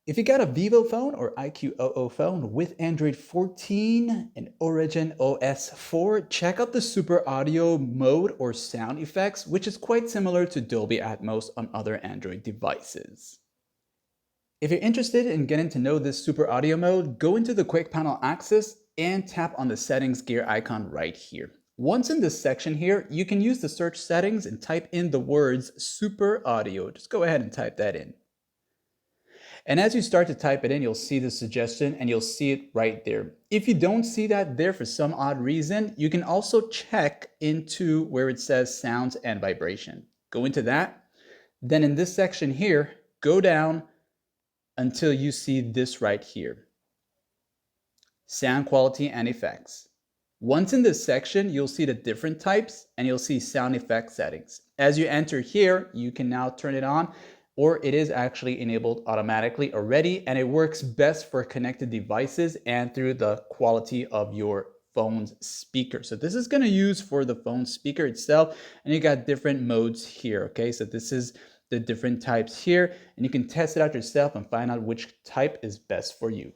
If you got a Vivo phone or IQOO phone with Android 14 and Origin OS 4, check out the Super Audio mode or sound effects, which is quite similar to Dolby Atmos on other Android devices. If you're interested in getting to know this Super Audio mode, go into the Quick Panel Access and tap on the settings gear icon right here. Once in this section here, you can use the search settings and type in the words Super Audio. Just go ahead and type that in. And as you start to type it in, you'll see the suggestion and you'll see it right there. If you don't see that there for some odd reason, you can also check into where it says sounds and vibration. Go into that. Then in this section here, go down until you see this right here. Sound quality and effects. Once in this section, you'll see the different types and you'll see sound effect settings. As you enter here, you can now turn it on, or it is actually enabled automatically already, and it works best for connected devices and through the quality of your phone's speaker. So this is going to use for the phone speaker itself, and you got different modes here. Okay, so this is the different types here, and you can test it out yourself and find out which type is best for you.